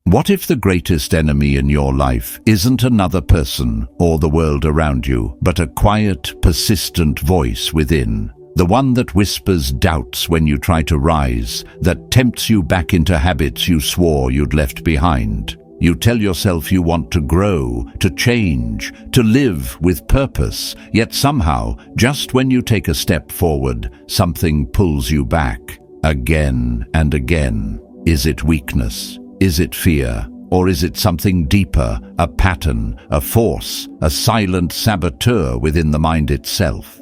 What if the greatest enemy in your life isn't another person or the world around you, but a quiet, persistent voice within? The one that whispers doubts when you try to rise, that tempts you back into habits you swore you'd left behind. You tell yourself you want to grow, to change, to live with purpose, yet somehow, just when you take a step forward, something pulls you back, again and again. Is it weakness? Is it fear? Or is it something deeper, a pattern, a force, a silent saboteur within the mind itself?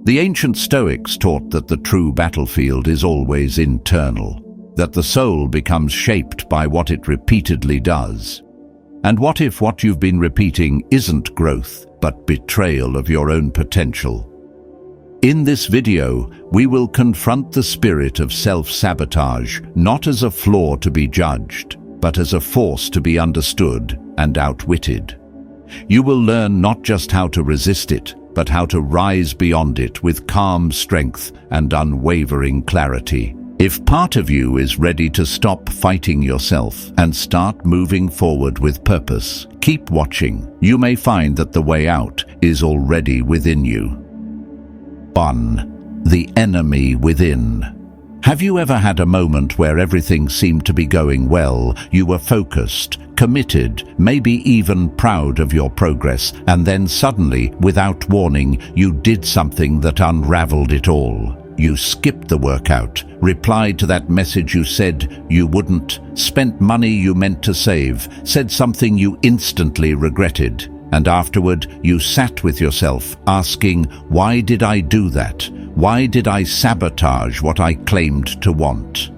The ancient Stoics taught that the true battlefield is always internal, that the soul becomes shaped by what it repeatedly does. And what if what you've been repeating isn't growth, but betrayal of your own potential? In this video, we will confront the spirit of self-sabotage, not as a flaw to be judged, but as a force to be understood and outwitted. You will learn not just how to resist it, but how to rise beyond it with calm strength and unwavering clarity. If part of you is ready to stop fighting yourself and start moving forward with purpose, keep watching. You may find that the way out is already within you. 1. The enemy within. Have you ever had a moment where everything seemed to be going well, you were focused, committed, maybe even proud of your progress, and then suddenly, without warning, you did something that unraveled it all? You skipped the workout, replied to that message you said you wouldn't, spent money you meant to save, said something you instantly regretted, and afterward you sat with yourself asking, why did I do that? Why did I sabotage what I claimed to want?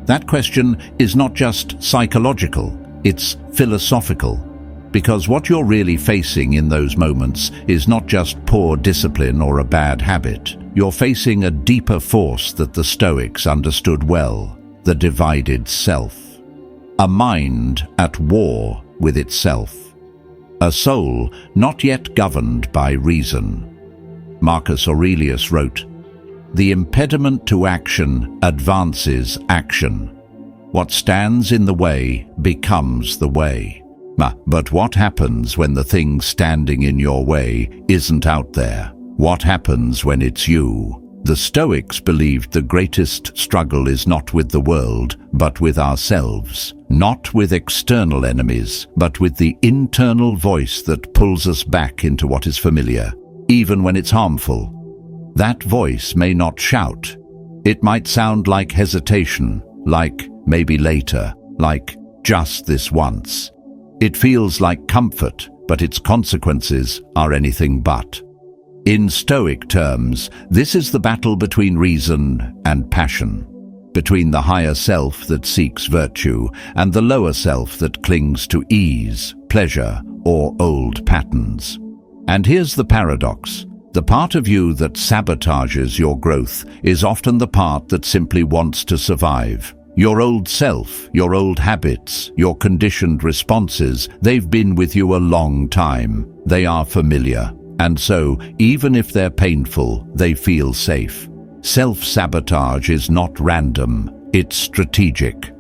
That question is not just psychological, it's philosophical. Because what you're really facing in those moments is not just poor discipline or a bad habit. You're facing a deeper force that the Stoics understood well, the divided self. A mind at war with itself. A soul not yet governed by reason. Marcus Aurelius wrote, "The impediment to action advances action. What stands in the way becomes the way." But what happens when the thing standing in your way isn't out there? What happens when it's you? The Stoics believed the greatest struggle is not with the world, but with ourselves. Not with external enemies, but with the internal voice that pulls us back into what is familiar, even when it's harmful. That voice may not shout. It might sound like hesitation, like maybe later, like just this once. It feels like comfort, but its consequences are anything but. In Stoic terms, this is the battle between reason and passion, between the higher self that seeks virtue and the lower self that clings to ease, pleasure, or old patterns. And here's the paradox. The part of you that sabotages your growth is often the part that simply wants to survive. Your old self, your old habits, your conditioned responses, they've been with you a long time. They are familiar. And so, even if they're painful, they feel safe. Self-sabotage is not random, it's strategic.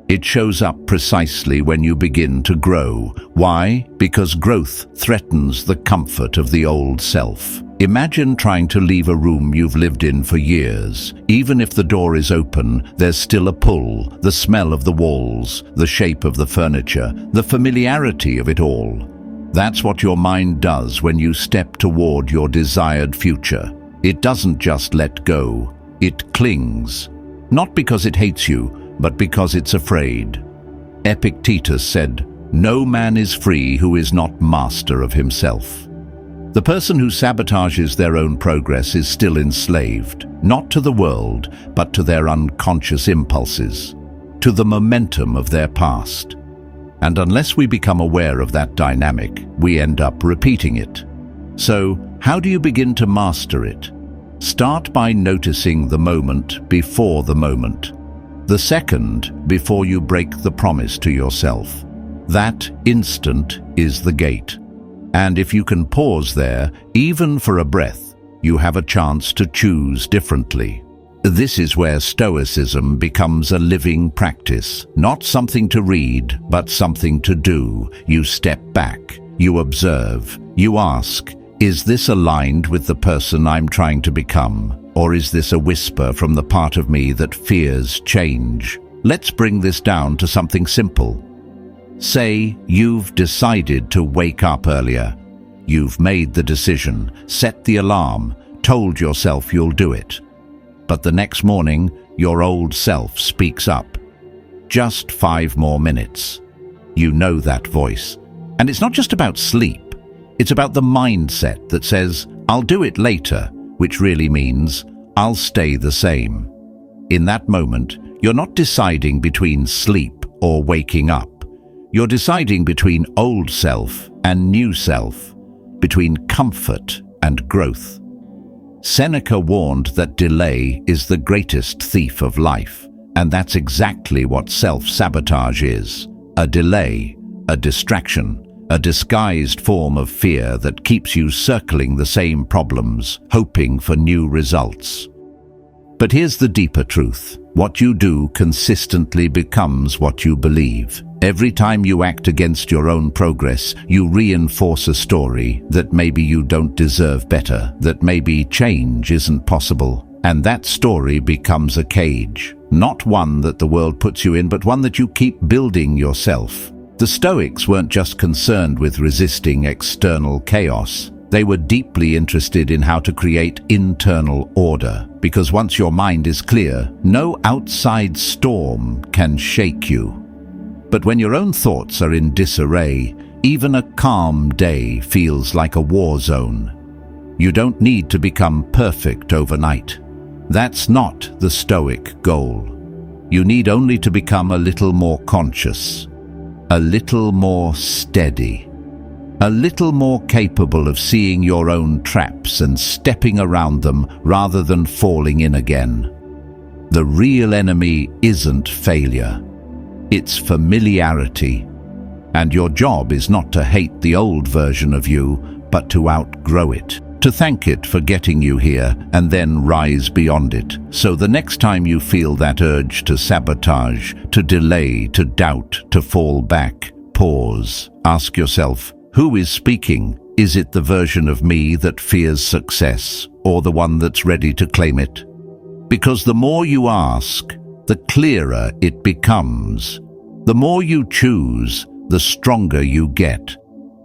It shows up precisely when you begin to grow. Why? Because growth threatens the comfort of the old self. Imagine trying to leave a room you've lived in for years. Even if the door is open, there's still a pull, the smell of the walls, the shape of the furniture, the familiarity of it all. That's what your mind does when you step toward your desired future. It doesn't just let go, it clings. Not because it hates you, but because it's afraid. Epictetus said, "No man is free who is not master of himself." The person who sabotages their own progress is still enslaved, not to the world, but to their unconscious impulses, to the momentum of their past. And unless we become aware of that dynamic, we end up repeating it. So, how do you begin to master it? Start by noticing the moment before the moment. The second before you break the promise to yourself. That instant is the gate. And if you can pause there, even for a breath, you have a chance to choose differently. This is where Stoicism becomes a living practice, not something to read, but something to do. You step back, you observe, you ask, is this aligned with the person I'm trying to become? Or is this a whisper from the part of me that fears change? Let's bring this down to something simple. Say you've decided to wake up earlier. You've made the decision, set the alarm, told yourself you'll do it. But the next morning, your old self speaks up. Just 5 more minutes. You know that voice. And it's not just about sleep. It's about the mindset that says, I'll do it later, which really means, I'll stay the same. In that moment, you're not deciding between sleep or waking up. You're deciding between old self and new self, between comfort and growth. Seneca warned that delay is the greatest thief of life, and that's exactly what self-sabotage is. A delay, a distraction, a disguised form of fear that keeps you circling the same problems, hoping for new results. But here's the deeper truth. What you do consistently becomes what you believe. Every time you act against your own progress, you reinforce a story that maybe you don't deserve better, that maybe change isn't possible. And that story becomes a cage. Not one that the world puts you in, but one that you keep building yourself. The Stoics weren't just concerned with resisting external chaos. They were deeply interested in how to create internal order, because once your mind is clear, no outside storm can shake you. But when your own thoughts are in disarray, even a calm day feels like a war zone. You don't need to become perfect overnight. That's not the Stoic goal. You need only to become a little more conscious, a little more steady, a little more capable of seeing your own traps and stepping around them rather than falling in again. The real enemy isn't failure. It's familiarity. And your job is not to hate the old version of you, but to outgrow it, to thank it for getting you here and then rise beyond it. So the next time you feel that urge to sabotage, to delay, to doubt, to fall back, pause. Ask yourself, who is speaking? Is it the version of me that fears success, or the one that's ready to claim it? Because the more you ask, the clearer it becomes. The more you choose, the stronger you get.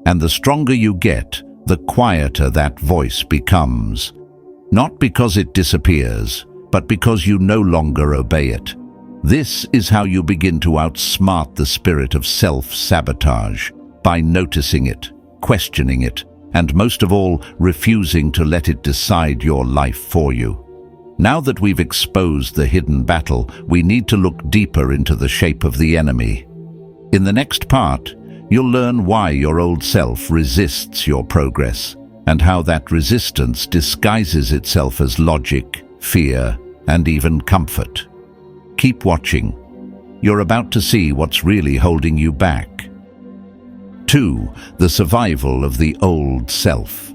And the stronger you get, the quieter that voice becomes. Not because it disappears, but because you no longer obey it. This is how you begin to outsmart the spirit of self-sabotage, by noticing it, questioning it, and most of all, refusing to let it decide your life for you. Now that we've exposed the hidden battle, we need to look deeper into the shape of the enemy. In the next part, you'll learn why your old self resists your progress, and how that resistance disguises itself as logic, fear, and even comfort. Keep watching. You're about to see what's really holding you back. 2. The survival of the old self.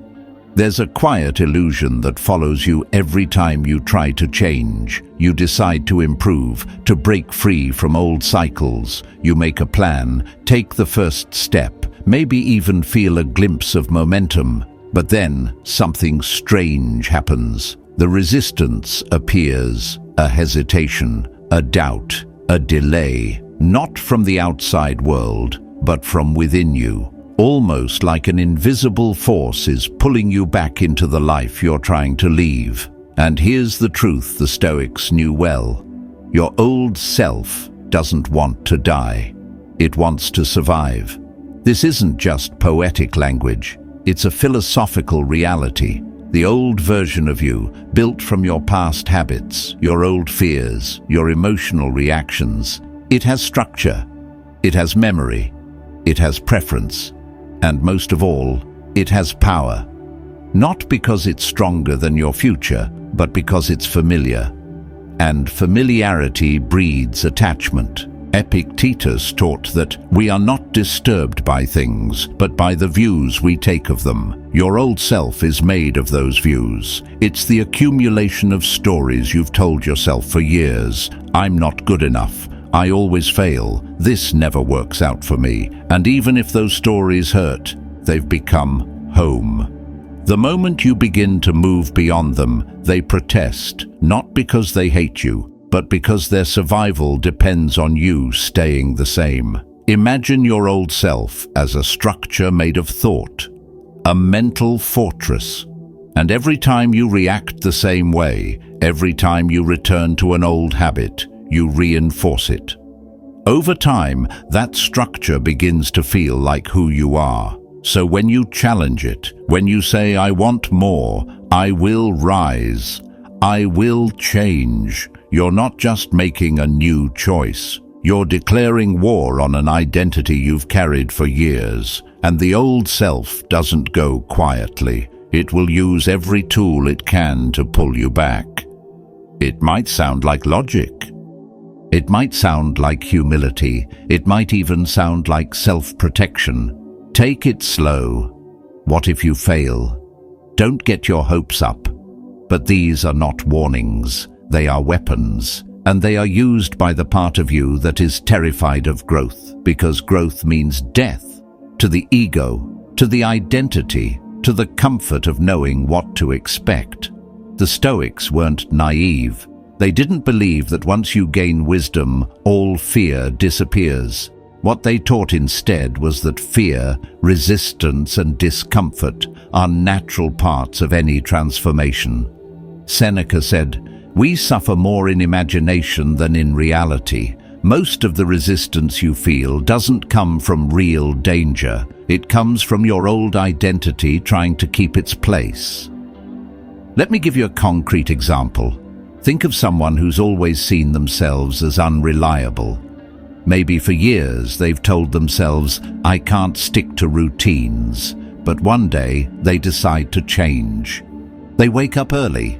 There's a quiet illusion that follows you every time you try to change. You decide to improve, to break free from old cycles. You make a plan, take the first step, maybe even feel a glimpse of momentum. But then something strange happens. The resistance appears, a hesitation, a doubt, a delay, not from the outside world, but from within you. Almost like an invisible force is pulling you back into the life you're trying to leave. And here's the truth the Stoics knew well. Your old self doesn't want to die. It wants to survive. This isn't just poetic language. It's a philosophical reality. The old version of you, built from your past habits, your old fears, your emotional reactions, it has structure, it has memory, it has preference. And most of all, it has power. Not because it's stronger than your future, but because it's familiar. And familiarity breeds attachment. Epictetus taught that we are not disturbed by things, but by the views we take of them. Your old self is made of those views. It's the accumulation of stories you've told yourself for years. I'm not good enough. I always fail. This never works out for me. And even if those stories hurt, they've become home. The moment you begin to move beyond them, they protest, not because they hate you, but because their survival depends on you staying the same. Imagine your old self as a structure made of thought, a mental fortress. And every time you react the same way, every time you return to an old habit, you reinforce it. Over time, that structure begins to feel like who you are. So when you challenge it, when you say, I want more, I will rise, I will change, you're not just making a new choice. You're declaring war on an identity you've carried for years. And the old self doesn't go quietly. It will use every tool it can to pull you back. It might sound like logic. It might sound like humility. It might even sound like self-protection. Take it slow. What if you fail? Don't get your hopes up. But these are not warnings. They are weapons. And they are used by the part of you that is terrified of growth, because growth means death to the ego, to the identity, to the comfort of knowing what to expect. The Stoics weren't naive. They didn't believe that once you gain wisdom, all fear disappears. What they taught instead was that fear, resistance, and discomfort are natural parts of any transformation. Seneca said, "We suffer more in imagination than in reality. Most of the resistance you feel doesn't come from real danger. It comes from your old identity trying to keep its place." Let me give you a concrete example. Think of someone who's always seen themselves as unreliable. Maybe for years they've told themselves, I can't stick to routines. But one day they decide to change. They wake up early.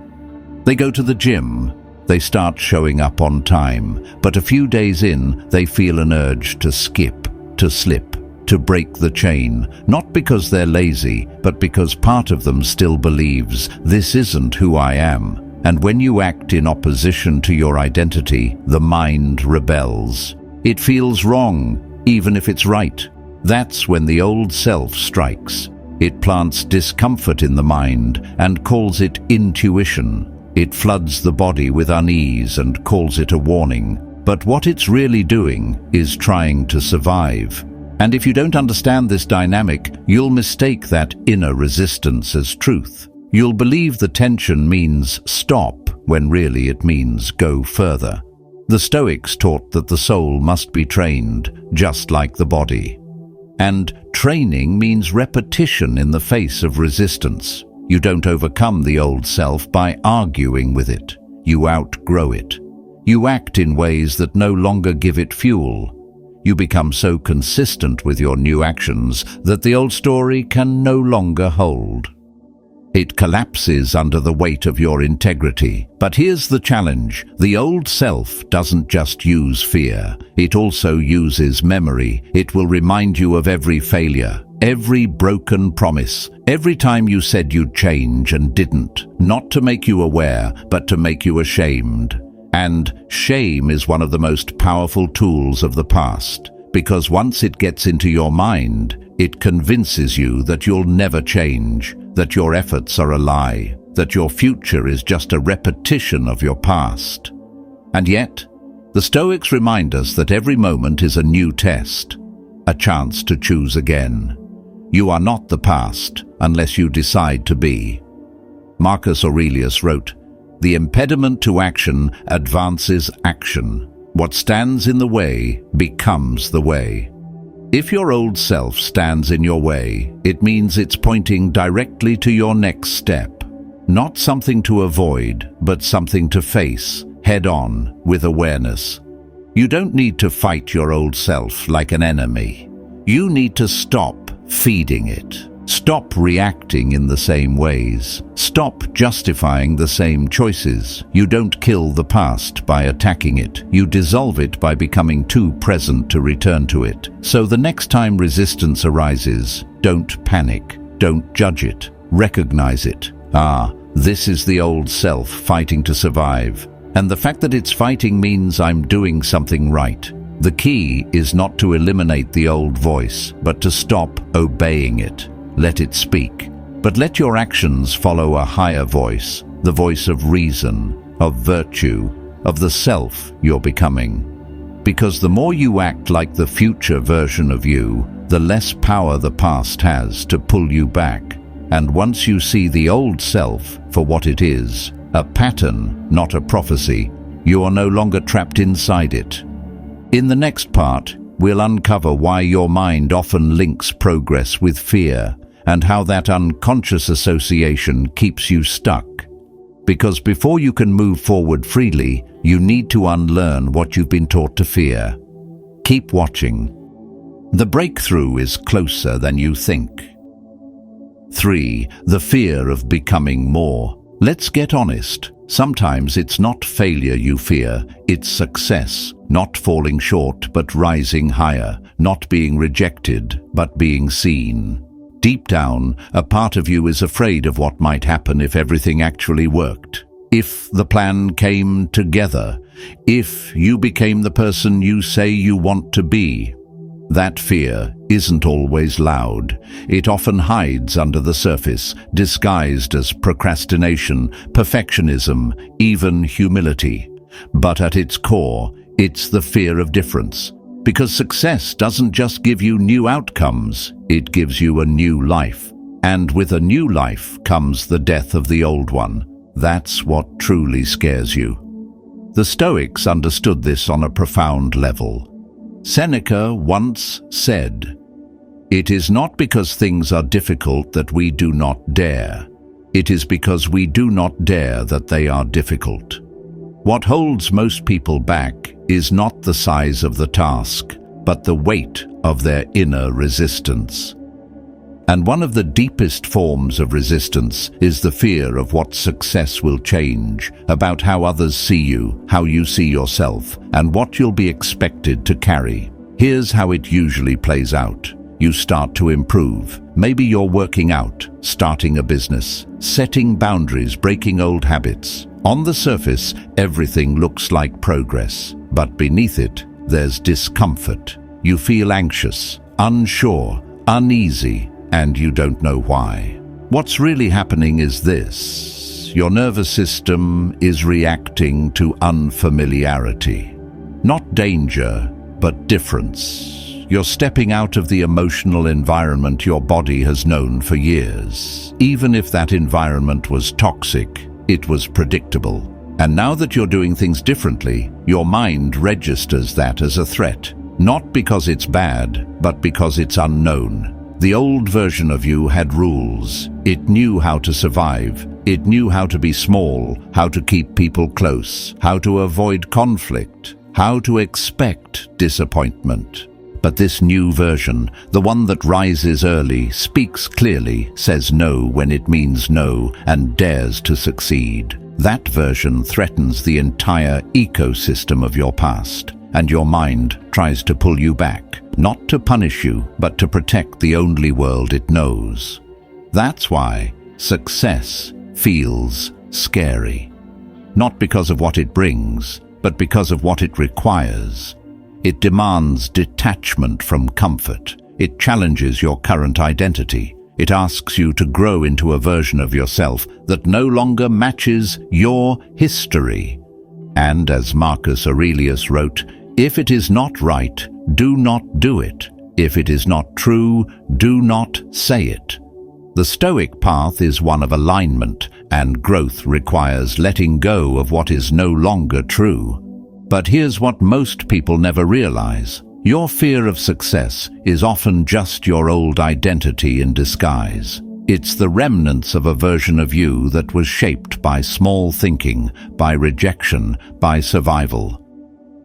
They go to the gym. They start showing up on time. But a few days in, they feel an urge to skip, to slip, to break the chain. Not because they're lazy, but because part of them still believes, this isn't who I am. And when you act in opposition to your identity, the mind rebels. It feels wrong, even if it's right. That's when the old self strikes. It plants discomfort in the mind and calls it intuition. It floods the body with unease and calls it a warning. But what it's really doing is trying to survive. And if you don't understand this dynamic, you'll mistake that inner resistance as truth. You'll believe the tension means stop, when really it means go further. The Stoics taught that the soul must be trained, just like the body. And training means repetition in the face of resistance. You don't overcome the old self by arguing with it. You outgrow it. You act in ways that no longer give it fuel. You become so consistent with your new actions that the old story can no longer hold. It collapses under the weight of your integrity. But here's the challenge. The old self doesn't just use fear. It also uses memory. It will remind you of every failure, every broken promise, every time you said you'd change and didn't. Not to make you aware, but to make you ashamed. And shame is one of the most powerful tools of the past, because once it gets into your mind, it convinces you that you'll never change, that your efforts are a lie, that your future is just a repetition of your past. And yet, the Stoics remind us that every moment is a new test, a chance to choose again. You are not the past unless you decide to be. Marcus Aurelius wrote, "The impediment to action advances action. What stands in the way becomes the way." If your old self stands in your way, it means it's pointing directly to your next step. Not something to avoid, but something to face, head-on, with awareness. You don't need to fight your old self like an enemy. You need to stop feeding it. Stop reacting in the same ways. Stop justifying the same choices. You don't kill the past by attacking it. You dissolve it by becoming too present to return to it. So the next time resistance arises, don't panic. Don't judge it. Recognize it. This is the old self fighting to survive. And the fact that it's fighting means I'm doing something right. The key is not to eliminate the old voice, but to stop obeying it. Let it speak. But let your actions follow a higher voice, the voice of reason, of virtue, of the self you're becoming. Because the more you act like the future version of you, the less power the past has to pull you back. And once you see the old self for what it is, a pattern, not a prophecy, you are no longer trapped inside it. In the next part, we'll uncover why your mind often links progress with fear, and how that unconscious association keeps you stuck. Because before you can move forward freely, you need to unlearn what you've been taught to fear. Keep watching. The breakthrough is closer than you think. 3. The fear of becoming more. Let's get honest. Sometimes it's not failure you fear, it's success. Not falling short, but rising higher. Not being rejected, but being seen. Deep down, a part of you is afraid of what might happen if everything actually worked. If the plan came together. If you became the person you say you want to be. That fear isn't always loud. It often hides under the surface, disguised as procrastination, perfectionism, even humility. But at its core, it's the fear of difference. Because success doesn't just give you new outcomes, it gives you a new life. And with a new life comes the death of the old one. That's what truly scares you. The Stoics understood this on a profound level. Seneca once said, "It is not because things are difficult that we do not dare. It is because we do not dare that they are difficult." What holds most people back is not the size of the task, but the weight of their inner resistance. And one of the deepest forms of resistance is the fear of what success will change, about how others see you, how you see yourself, and what you'll be expected to carry. Here's how it usually plays out. You start to improve. Maybe you're working out, starting a business, setting boundaries, breaking old habits. On the surface, everything looks like progress, but beneath it, there's discomfort. You feel anxious, unsure, uneasy, and you don't know why. What's really happening is this. Your nervous system is reacting to unfamiliarity. Not danger, but difference. You're stepping out of the emotional environment your body has known for years. Even if that environment was toxic, it was predictable. And now that you're doing things differently, your mind registers that as a threat. Not because it's bad, but because it's unknown. The old version of you had rules. It knew how to survive. It knew how to be small, how to keep people close, how to avoid conflict, how to expect disappointment. But this new version, the one that rises early, speaks clearly, says no when it means no, and dares to succeed. That version threatens the entire ecosystem of your past, and your mind tries to pull you back, not to punish you, but to protect the only world it knows. That's why success feels scary. Not because of what it brings, but because of what it requires. It demands detachment from comfort. It challenges your current identity. It asks you to grow into a version of yourself that no longer matches your history. And as Marcus Aurelius wrote, "If it is not right, do not do it. If it is not true, do not say it." The Stoic path is one of alignment, and growth requires letting go of what is no longer true. But here's what most people never realize. Your fear of success is often just your old identity in disguise. It's the remnants of a version of you that was shaped by small thinking, by rejection, by survival.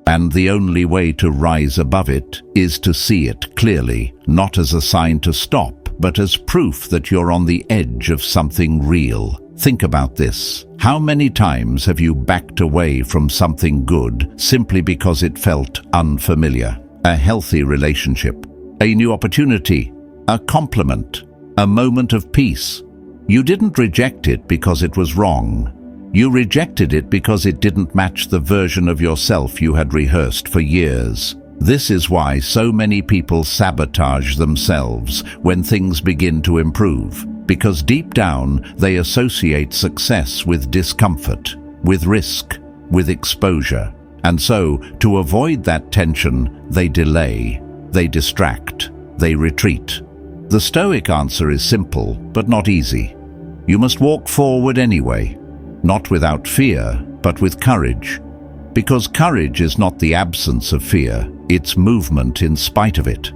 And the only way to rise above it is to see it clearly, not as a sign to stop, but as proof that you're on the edge of something real. Think about this. How many times have you backed away from something good simply because it felt unfamiliar? A healthy relationship, a new opportunity, a compliment, a moment of peace. You didn't reject it because it was wrong. You rejected it because it didn't match the version of yourself you had rehearsed for years. This is why so many people sabotage themselves when things begin to improve, because deep down they associate success with discomfort, with risk, with exposure. And so, to avoid that tension, they delay, they distract, they retreat. The Stoic answer is simple, but not easy. You must walk forward anyway, not without fear, but with courage. Because courage is not the absence of fear, it's movement in spite of it.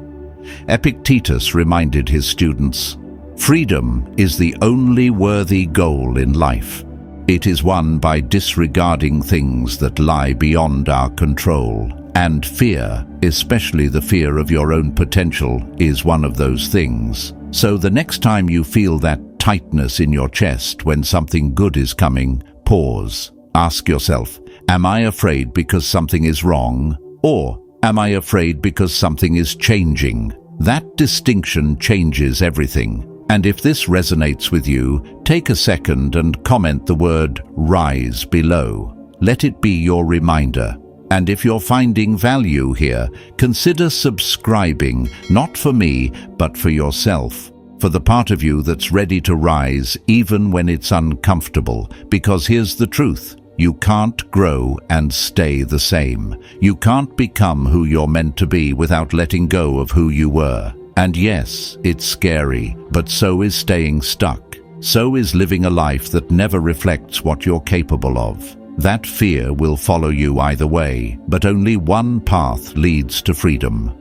Epictetus reminded his students, "Freedom is the only worthy goal in life. It is won by disregarding things that lie beyond our control. And fear, especially the fear of your own potential, is one of those things. So the next time you feel that tightness in your chest when something good is coming, pause. Ask yourself, am I afraid because something is wrong? Or am I afraid because something is changing? That distinction changes everything. And if this resonates with you, take a second and comment the word "rise" below. Let it be your reminder. And if you're finding value here, consider subscribing, not for me, but for yourself, for the part of you that's ready to rise even when it's uncomfortable. Because here's the truth. You can't grow and stay the same. You can't become who you're meant to be without letting go of who you were. And yes, it's scary, but so is staying stuck. So is living a life that never reflects what you're capable of. That fear will follow you either way, but only one path leads to freedom.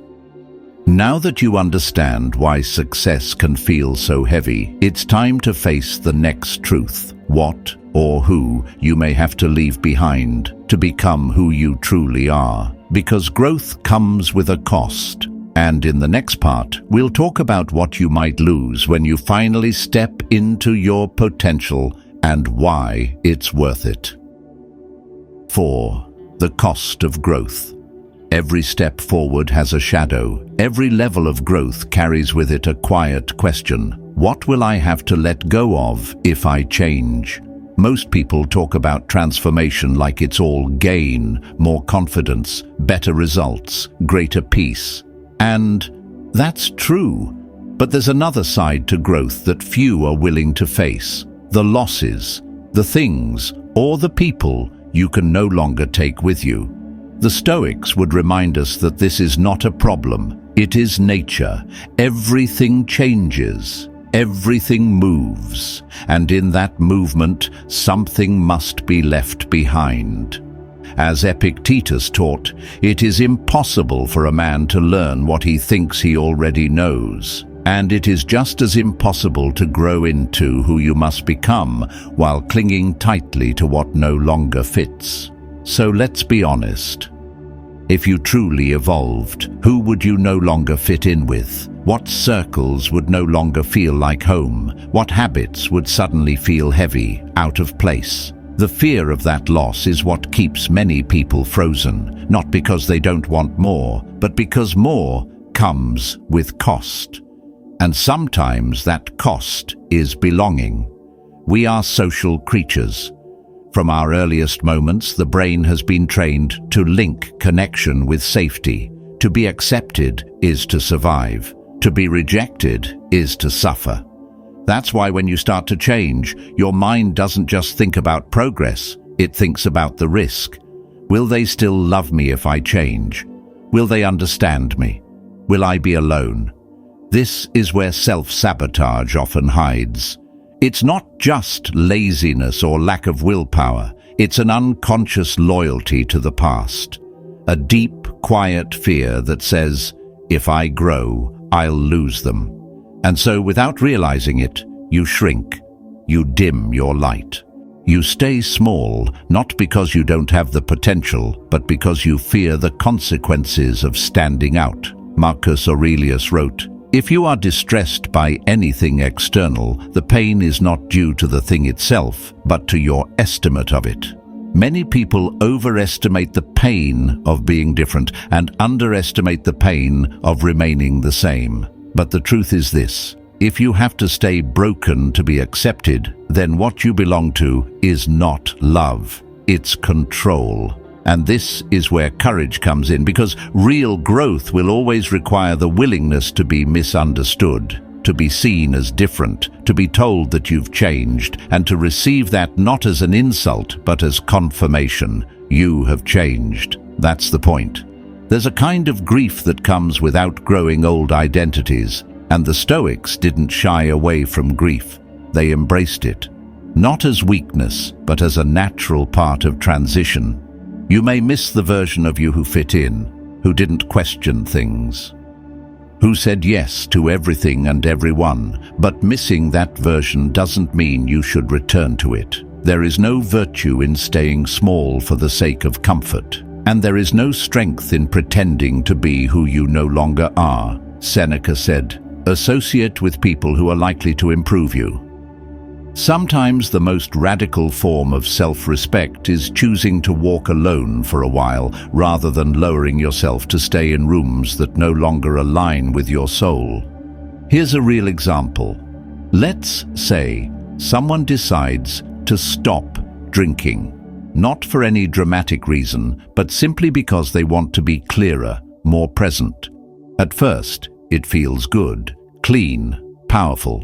Now that you understand why success can feel so heavy, it's time to face the next truth. What or who you may have to leave behind to become who you truly are. Because growth comes with a cost. And in the next part, we'll talk about what you might lose when you finally step into your potential and why it's worth it. 4. The cost of growth. Every step forward has a shadow. Every level of growth carries with it a quiet question. What will I have to let go of if I change? Most people talk about transformation like it's all gain, more confidence, better results, greater peace. And that's true. But there's another side to growth that few are willing to face. The losses, the things, or the people you can no longer take with you. The Stoics would remind us that this is not a problem. It is nature. Everything changes. Everything moves. And in that movement, something must be left behind. As Epictetus taught, it is impossible for a man to learn what he thinks he already knows. And it is just as impossible to grow into who you must become while clinging tightly to what no longer fits. So let's be honest. If you truly evolved, who would you no longer fit in with? What circles would no longer feel like home? What habits would suddenly feel heavy, out of place? The fear of that loss is what keeps many people frozen, not because they don't want more, but because more comes with cost. And sometimes that cost is belonging. We are social creatures. From our earliest moments, the brain has been trained to link connection with safety. To be accepted is to survive. To be rejected is to suffer. That's why when you start to change, your mind doesn't just think about progress, it thinks about the risk. Will they still love me if I change? Will they understand me? Will I be alone? This is where self-sabotage often hides. It's not just laziness or lack of willpower, it's an unconscious loyalty to the past. A deep, quiet fear that says, if I grow, I'll lose them. And so, without realizing it, you shrink, you dim your light. You stay small, not because you don't have the potential, but because you fear the consequences of standing out. Marcus Aurelius wrote, If you are distressed by anything external, the pain is not due to the thing itself, but to your estimate of it. Many people overestimate the pain of being different and underestimate the pain of remaining the same. But the truth is this: if you have to stay broken to be accepted, then what you belong to is not love, it's control. And this is where courage comes in, because real growth will always require the willingness to be misunderstood, to be seen as different, to be told that you've changed, and to receive that not as an insult, but as confirmation. You have changed. That's the point. There's a kind of grief that comes with outgrowing old identities, and the Stoics didn't shy away from grief. They embraced it, not as weakness, but as a natural part of transition. You may miss the version of you who fit in, who didn't question things, who said yes to everything and everyone, but missing that version doesn't mean you should return to it. There is no virtue in staying small for the sake of comfort, and there is no strength in pretending to be who you no longer are. Seneca said, "Associate with people who are likely to improve you." Sometimes the most radical form of self-respect is choosing to walk alone for a while rather than lowering yourself to stay in rooms that no longer align with your soul. Here's a real example. Let's say someone decides to stop drinking, not for any dramatic reason, but simply because they want to be clearer, more present. At first, it feels good, clean, powerful.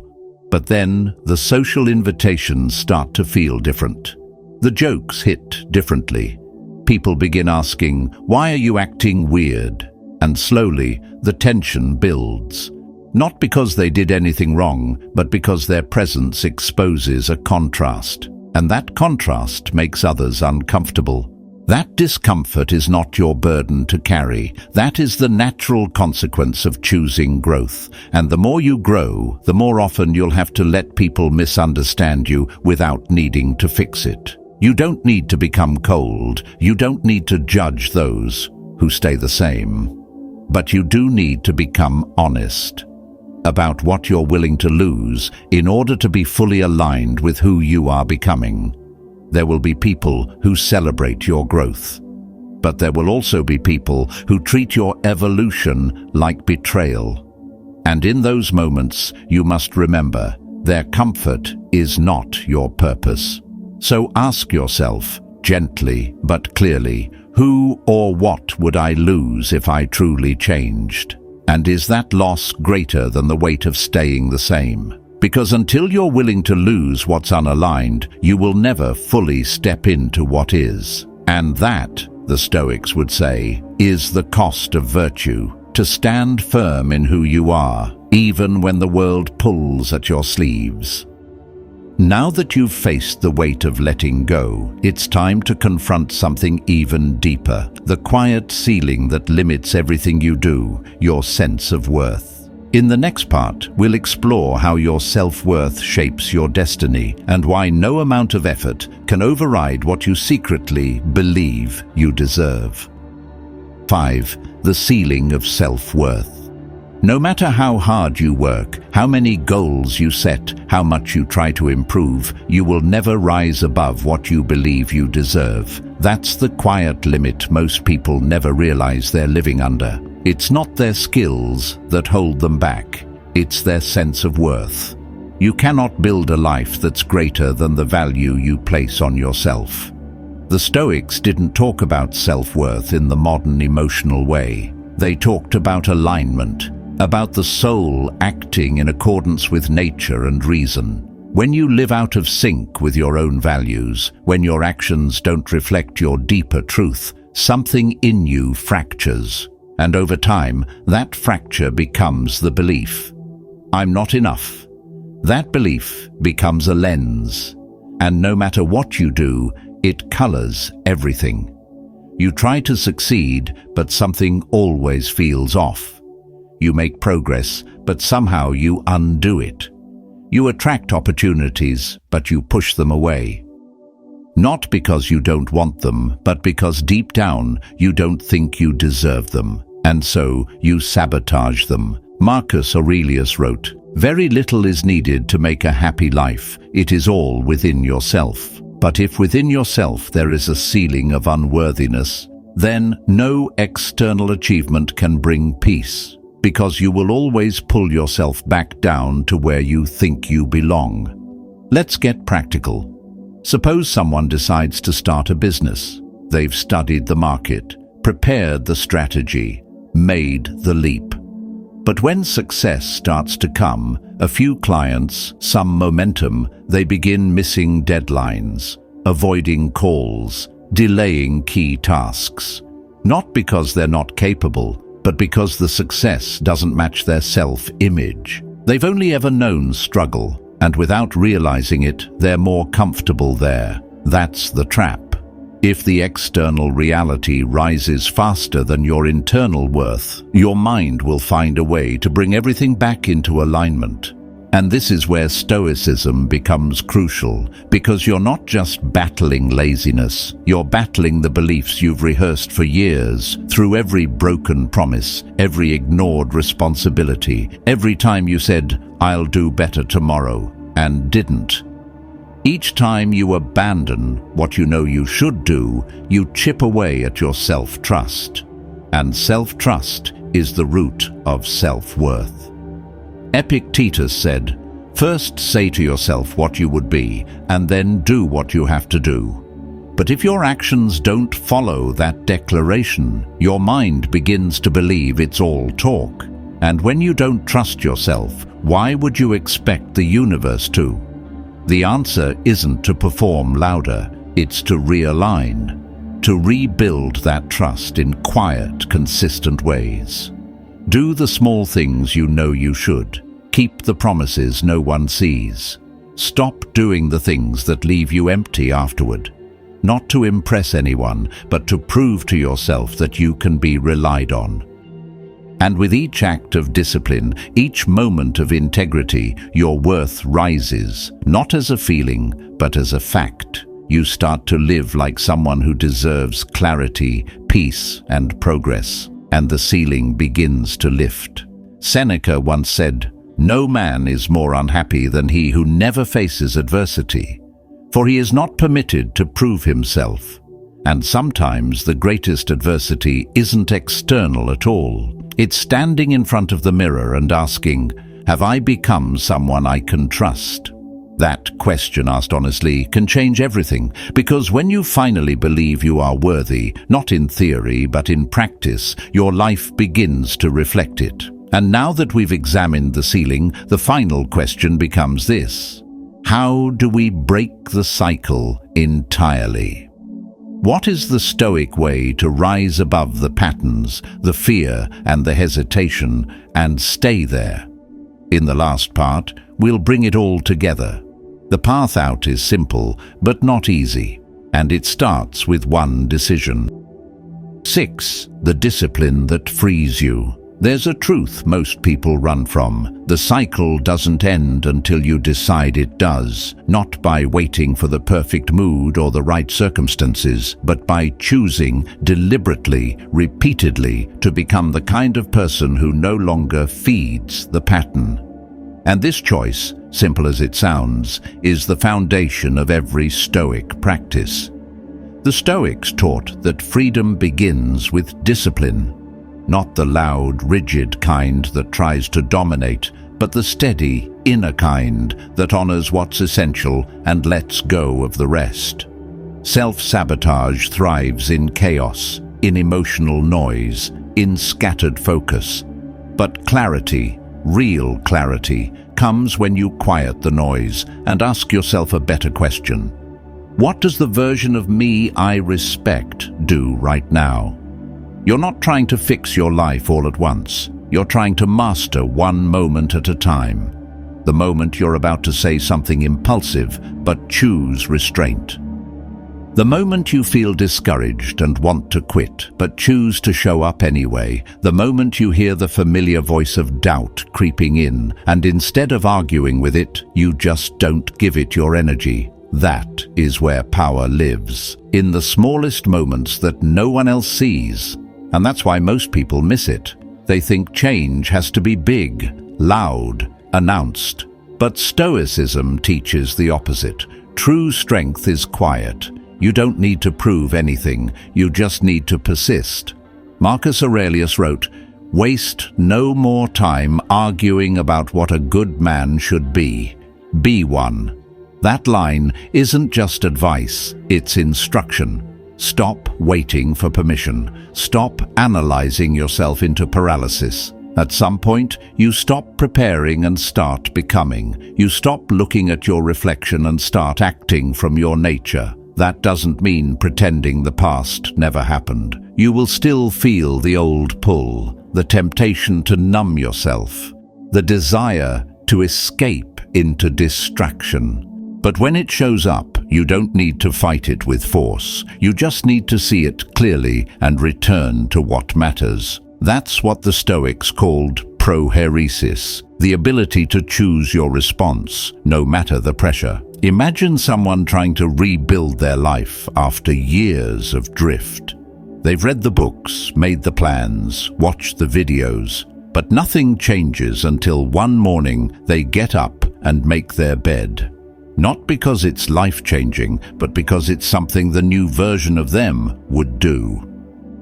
But then the social invitations start to feel different. The jokes hit differently. People begin asking, "Why are you acting weird?" And slowly, the tension builds. Not because they did anything wrong, but because their presence exposes a contrast. And that contrast makes others uncomfortable. That discomfort is not your burden to carry. That is the natural consequence of choosing growth. And the more you grow, the more often you'll have to let people misunderstand you without needing to fix it. You don't need to become cold. You don't need to judge those who stay the same. But you do need to become honest about what you're willing to lose in order to be fully aligned with who you are becoming. There will be people who celebrate your growth, but there will also be people who treat your evolution like betrayal. And in those moments, you must remember, their comfort is not your purpose. So ask yourself, gently but clearly, who or what would I lose if I truly changed? And is that loss greater than the weight of staying the same? Because until you're willing to lose what's unaligned, you will never fully step into what is. And that, the Stoics would say, is the cost of virtue. To stand firm in who you are, even when the world pulls at your sleeves. Now that you've faced the weight of letting go, it's time to confront something even deeper. The quiet ceiling that limits everything you do, your sense of worth. In the next part, we'll explore how your self-worth shapes your destiny and why no amount of effort can override what you secretly believe you deserve. 5. The ceiling of self-worth. No matter how hard you work, how many goals you set, how much you try to improve, you will never rise above what you believe you deserve. That's the quiet limit most people never realize they're living under. It's not their skills that hold them back, it's their sense of worth. You cannot build a life that's greater than the value you place on yourself. The Stoics didn't talk about self-worth in the modern emotional way. They talked about alignment, about the soul acting in accordance with nature and reason. When you live out of sync with your own values, when your actions don't reflect your deeper truth, something in you fractures. And over time, that fracture becomes the belief, "I'm not enough." That belief becomes a lens, and no matter what you do, it colors everything. You try to succeed, but something always feels off. You make progress, but somehow you undo it. You attract opportunities, but you push them away. Not because you don't want them, but because deep down you don't think you deserve them. And so you sabotage them, Marcus Aurelius wrote, "Very little is needed to make a happy life. It is all within yourself. But if within yourself there is a ceiling of unworthiness, then no external achievement can bring peace, because you will always pull yourself back down to where you think you belong." Let's get practical. Suppose someone decides to start a business. They've studied the market, prepared the strategy, made the leap. But when success starts to come, a few clients, some momentum, they begin missing deadlines, avoiding calls, delaying key tasks. Not because they're not capable, but because the success doesn't match their self-image. They've only ever known struggle, and without realizing it, they're more comfortable there. That's the trap. If the external reality rises faster than your internal worth, your mind will find a way to bring everything back into alignment. And this is where stoicism becomes crucial, because you're not just battling laziness, you're battling the beliefs you've rehearsed for years, through every broken promise, every ignored responsibility, every time you said, "I'll do better tomorrow," and didn't. Each time you abandon what you know you should do, you chip away at your self-trust. And self-trust is the root of self-worth. Epictetus said, "First say to yourself what you would be, and then do what you have to do." But if your actions don't follow that declaration, your mind begins to believe it's all talk. And when you don't trust yourself, why would you expect the universe to? The answer isn't to perform louder, it's to realign, to rebuild that trust in quiet, consistent ways. Do the small things you know you should. Keep the promises no one sees. Stop doing the things that leave you empty afterward. Not to impress anyone, but to prove to yourself that you can be relied on. And with each act of discipline, each moment of integrity, your worth rises, not as a feeling, but as a fact. You start to live like someone who deserves clarity, peace, and progress, and the ceiling begins to lift. Seneca once said, "No man is more unhappy than he who never faces adversity, for he is not permitted to prove himself." And sometimes the greatest adversity isn't external at all. It's standing in front of the mirror and asking, "Have I become someone I can trust?" That question, asked honestly, can change everything, because when you finally believe you are worthy, not in theory but in practice, your life begins to reflect it. And now that we've examined the ceiling, the final question becomes this: how do we break the cycle entirely? What is the Stoic way to rise above the patterns, the fear and the hesitation, and stay there? In the last part, we'll bring it all together. The path out is simple, but not easy, and it starts with one decision. 6. The discipline that frees you. There's a truth most people run from. The cycle doesn't end until you decide it does, not by waiting for the perfect mood or the right circumstances, but by choosing deliberately, repeatedly, to become the kind of person who no longer feeds the pattern. And this choice, simple as it sounds, is the foundation of every Stoic practice. The Stoics taught that freedom begins with discipline. Not the loud, rigid kind that tries to dominate, but the steady, inner kind that honors what's essential and lets go of the rest. Self-sabotage thrives in chaos, in emotional noise, in scattered focus. But clarity, real clarity, comes when you quiet the noise and ask yourself a better question. What does the version of me I respect do right now? You're not trying to fix your life all at once. You're trying to master one moment at a time. The moment you're about to say something impulsive, but choose restraint. The moment you feel discouraged and want to quit, but choose to show up anyway. The moment you hear the familiar voice of doubt creeping in, and instead of arguing with it, you just don't give it your energy. That is where power lives, in the smallest moments that no one else sees. And that's why most people miss it. They think change has to be big, loud, announced. But Stoicism teaches the opposite. True strength is quiet. You don't need to prove anything, you just need to persist. Marcus Aurelius wrote, "Waste no more time arguing about what a good man should be. Be one." That line isn't just advice, it's instruction. Stop waiting for permission. Stop analyzing yourself into paralysis. At some point, you stop preparing and start becoming. You stop looking at your reflection and start acting from your nature. That doesn't mean pretending the past never happened. You will still feel the old pull, the temptation to numb yourself, the desire to escape into distraction. But when it shows up, you don't need to fight it with force. You just need to see it clearly and return to what matters. That's what the Stoics called prohairesis, the ability to choose your response, no matter the pressure. Imagine someone trying to rebuild their life after years of drift. They've read the books, made the plans, watched the videos, but nothing changes until one morning they get up and make their bed. Not because it's life-changing, but because it's something the new version of them would do.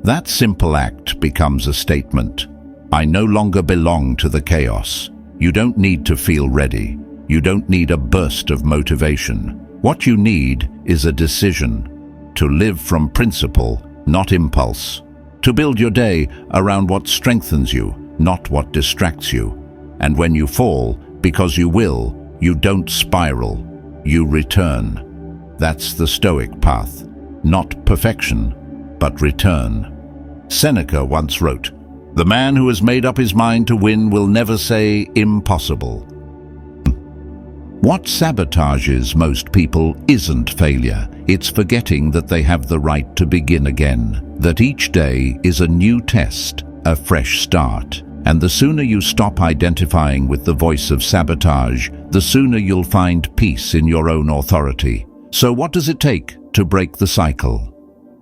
That simple act becomes a statement. I no longer belong to the chaos. You don't need to feel ready. You don't need a burst of motivation. What you need is a decision. To live from principle, not impulse. To build your day around what strengthens you, not what distracts you. And when you fall, because you will, you don't spiral. You return. That's the Stoic path. Not perfection, but return. Seneca once wrote, "The man who has made up his mind to win will never say impossible." What sabotages most people isn't failure. It's forgetting that they have the right to begin again, that each day is a new test, a fresh start. And the sooner you stop identifying with the voice of sabotage, the sooner you'll find peace in your own authority. So what does it take to break the cycle?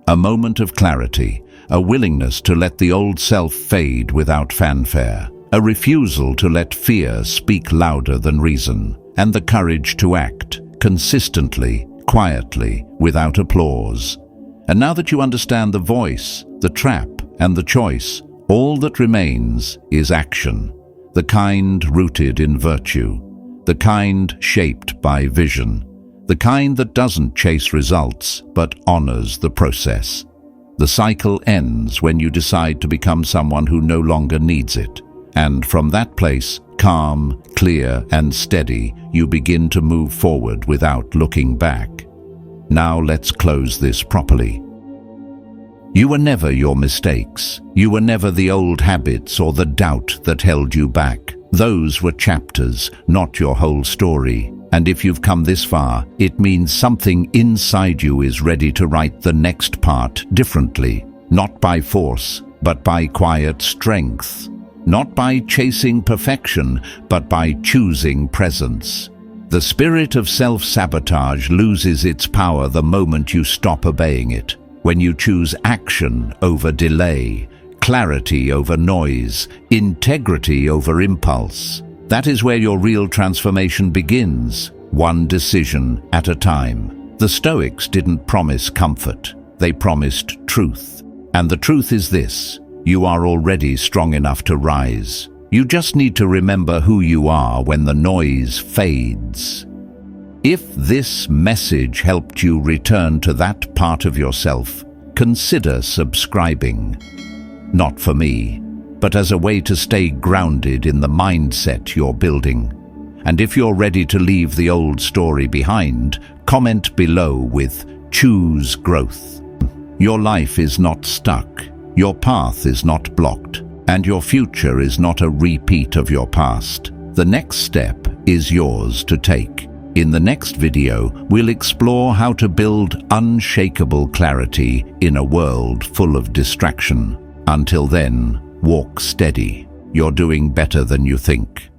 A moment of clarity, a willingness to let the old self fade without fanfare, a refusal to let fear speak louder than reason, and the courage to act consistently, quietly, without applause. And now that you understand the voice, the trap, and the choice, all that remains is action, the kind rooted in virtue, the kind shaped by vision, the kind that doesn't chase results but honors the process. The cycle ends when you decide to become someone who no longer needs it. And from that place, calm, clear, and steady, you begin to move forward without looking back. Now let's close this properly. You were never your mistakes. You were never the old habits or the doubt that held you back. Those were chapters, not your whole story. And if you've come this far, it means something inside you is ready to write the next part differently. Not by force, but by quiet strength. Not by chasing perfection, but by choosing presence. The spirit of self-sabotage loses its power the moment you stop obeying it. When you choose action over delay, clarity over noise, integrity over impulse, that is where your real transformation begins, one decision at a time. The Stoics didn't promise comfort, they promised truth. And the truth is this: you are already strong enough to rise. You just need to remember who you are when the noise fades. If this message helped you return to that part of yourself, consider subscribing. Not for me, but as a way to stay grounded in the mindset you're building. And if you're ready to leave the old story behind, comment below with "Choose Growth." Your life is not stuck, your path is not blocked, and your future is not a repeat of your past. The next step is yours to take. In the next video, we'll explore how to build unshakable clarity in a world full of distraction. Until then, walk steady. You're doing better than you think.